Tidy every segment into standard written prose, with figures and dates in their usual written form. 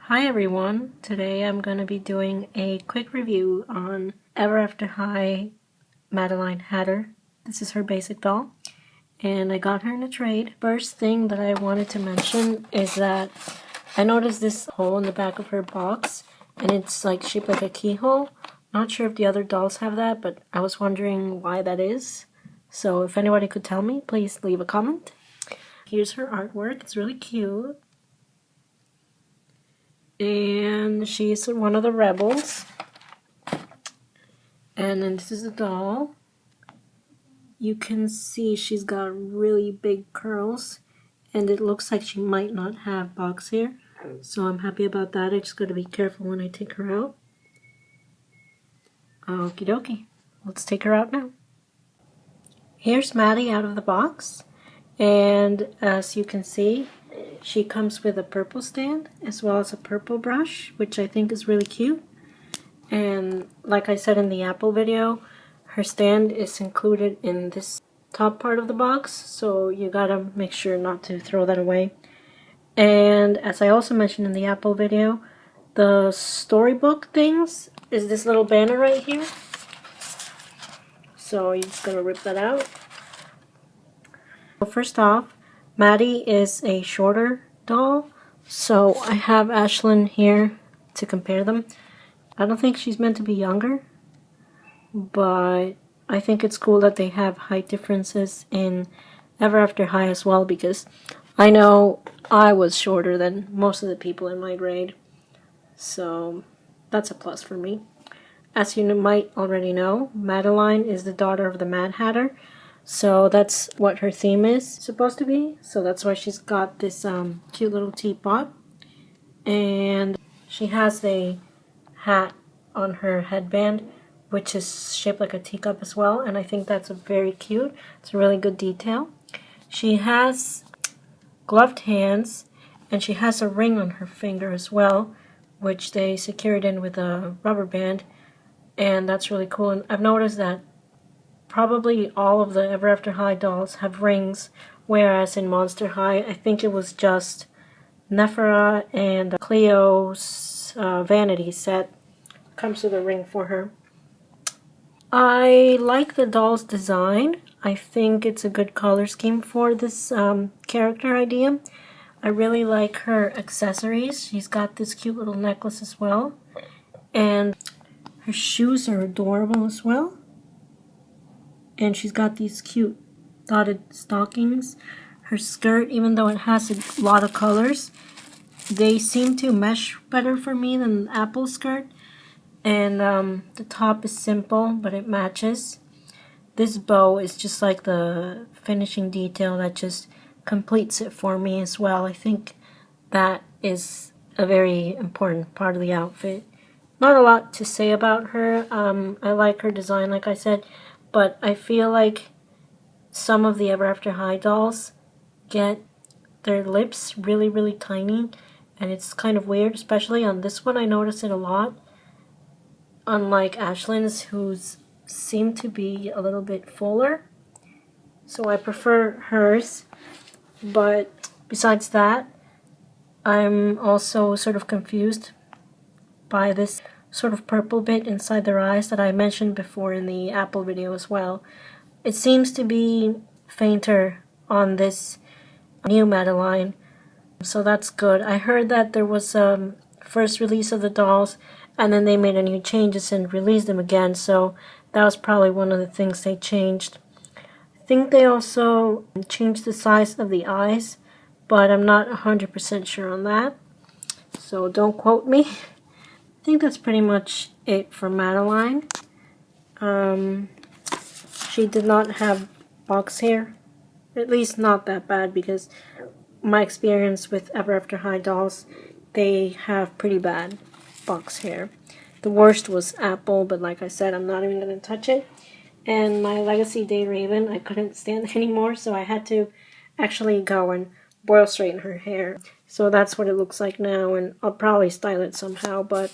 Hi everyone, today I'm going to be doing a quick review on Ever After High Madeline Hatter. This is her basic doll and I got her in a trade. First thing that I wanted to mention is that I noticed this hole in the back of her box and it's like shaped like a keyhole. Not sure if the other dolls have that, but I was wondering why that is. So if anybody could tell me, please leave a comment. Here's her artwork, it's really cute. And she's one of the rebels. And then this is a doll. You can see she's got really big curls, and it looks like she might not have box hair. So I'm happy about that. I just gotta be careful when I take her out. Okie dokie. Let's take her out now. Here's Maddie out of the box. And as you can see, she comes with a purple stand as well as a purple brush, which I think is really cute. And like I said in the Apple video, her stand is included in this top part of the box, so you gotta make sure not to throw that away. And as I also mentioned in the Apple video, the storybook things is this little banner right here. So you're just gonna rip that out. First off, Maddie is a shorter doll, so I have Ashlyn here to compare them. I don't think she's meant to be younger, but I think it's cool that they have height differences in Ever After High as well, because I know I was shorter than most of the people in my grade, so that's a plus for me. As you might already know, Madeline is the daughter of the Mad Hatter. So that's what her theme is supposed to be. So that's why she's got this cute little teapot. And she has a hat on her headband, which is shaped like a teacup as well. And I think that's very cute. It's a really good detail. She has gloved hands, and she has a ring on her finger as well, which they secured in with a rubber band. And that's really cool. And I've noticed that probably all of the Ever After High dolls have rings, whereas in Monster High, I think it was just Nephra and Cleo's vanity set comes with a ring for her. I like the doll's design. I think it's a good color scheme for this character idea. I really like her accessories. She's got this cute little necklace as well. And her shoes are adorable as well. And she's got these cute dotted stockings. Her skirt, even though it has a lot of colors, they seem to mesh better for me than the apple skirt. And the top is simple, but it matches. This bow is just like the finishing detail that just completes it for me as well. I think that is a very important part of the outfit. Not a lot to say about her. I like her design, like I said. But I feel like some of the Ever After High dolls get their lips really, really tiny. And it's kind of weird, especially on this one. I notice it a lot. Unlike Ashlyn's, who's seem to be a little bit fuller. So I prefer hers. But besides that, I'm also sort of confused by this sort of purple bit inside their eyes that I mentioned before in the Apple video as well. It seems to be fainter on this new Madeline, so that's good. I heard that there was a first release of the dolls and then they made any changes and released them again, so that was probably one of the things they changed. I think they also changed the size of the eyes, but I'm not 100% sure on that, so don't quote me. I think that's pretty much it for Madeline. She did not have box hair, at least not that bad, because my experience with Ever After High dolls, they have pretty bad box hair. The worst was Apple, but like I said, I'm not even going to touch it. And my Legacy Day Raven, I couldn't stand it anymore, so I had to actually go and boil straighten her hair. So that's what it looks like now, and I'll probably style it somehow, but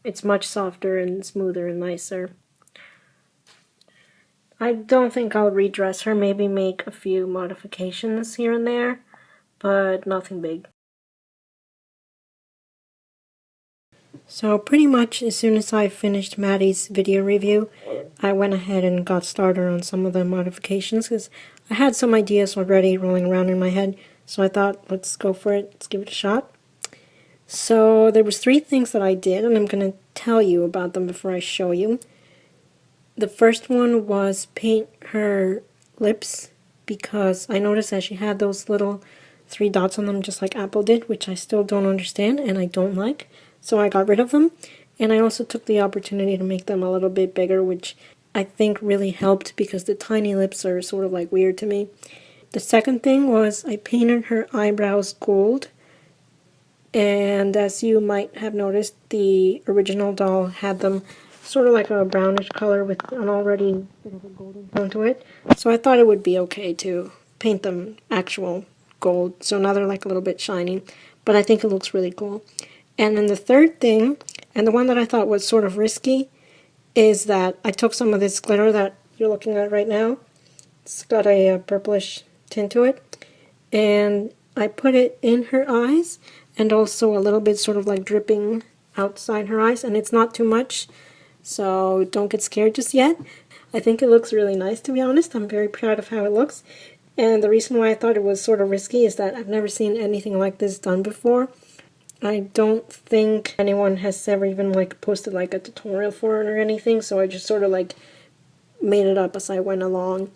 it's much softer and smoother and nicer. I don't think I'll redress her, maybe make a few modifications here and there, but nothing big. So pretty much as soon as I finished Maddie's video review, I went ahead and got started on some of the modifications because I had some ideas already rolling around in my head. So I thought, let's go for it, let's give it a shot. So there was 3 things that I did, and I'm going to tell you about them before I show you. The first one was paint her lips, because I noticed that she had those little 3 dots on them just like Apple did, which I still don't understand and I don't like. So I got rid of them, and I also took the opportunity to make them a little bit bigger, which I think really helped because the tiny lips are sort of like weird to me. The second thing was I painted her eyebrows gold, and as you might have noticed, the original doll had them sort of like a brownish color with an already bit of a golden tone to it. So I thought it would be okay to paint them actual gold, so now they're like a little bit shiny, but I think it looks really cool. And then the third thing, and the one that I thought was sort of risky, is that I took some of this glitter that you're looking at right now. It's got a purplish tint to it, and I put it in her eyes and also a little bit sort of like dripping outside her eyes, and it's not too much, so don't get scared just yet. I think it looks really nice, to be honest. I'm very proud of how it looks, and the reason why I thought it was sort of risky is that I've never seen anything like this done before. I don't think anyone has ever even like posted like a tutorial for it or anything, so I just sort of like made it up as I went along,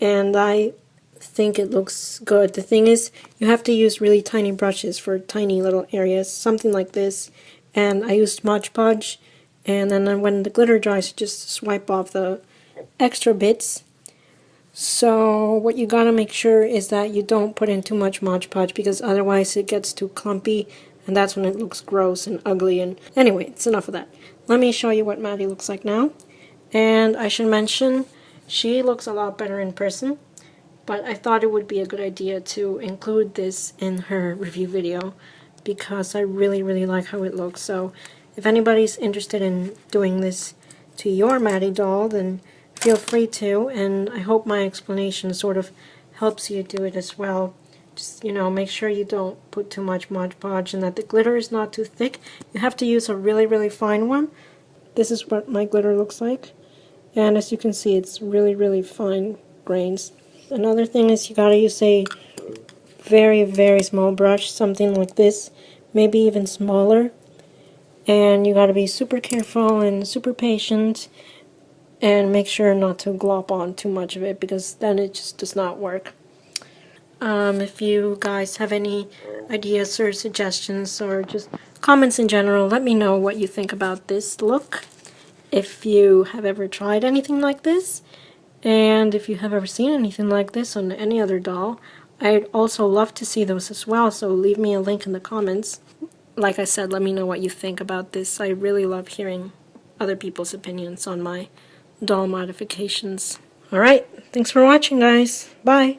and I think it looks good. The thing is, you have to use really tiny brushes for tiny little areas, something like this, and I used Mod Podge, and then when the glitter dries, you just swipe off the extra bits. So what you gotta make sure is that you don't put in too much Mod Podge, because otherwise it gets too clumpy, and that's when it looks gross and ugly. And anyway, it's enough of that. Let me show you what Maddie looks like now. And I should mention, she looks a lot better in person, but I thought it would be a good idea to include this in her review video because I really, really like how it looks. So if anybody's interested in doing this to your Maddie doll, then feel free to, and I hope my explanation sort of helps you do it as well. Just, you know, make sure you don't put too much Mod Podge and that the glitter is not too thick. You have to use a really, really fine one. This is what my glitter looks like. And as you can see, it's really, really fine grains. Another thing is you gotta use a very, very small brush, something like this, maybe even smaller. And you gotta be super careful and super patient and make sure not to glop on too much of it, because then it just does not work. If you guys have any ideas or suggestions or just comments in general, let me know what you think about this look. If you have ever tried anything like this, and if you have ever seen anything like this on any other doll, I'd also love to see those as well, so leave me a link in the comments. Like I said, let me know what you think about this. I really love hearing other people's opinions on my doll modifications. Alright, thanks for watching, guys. Bye!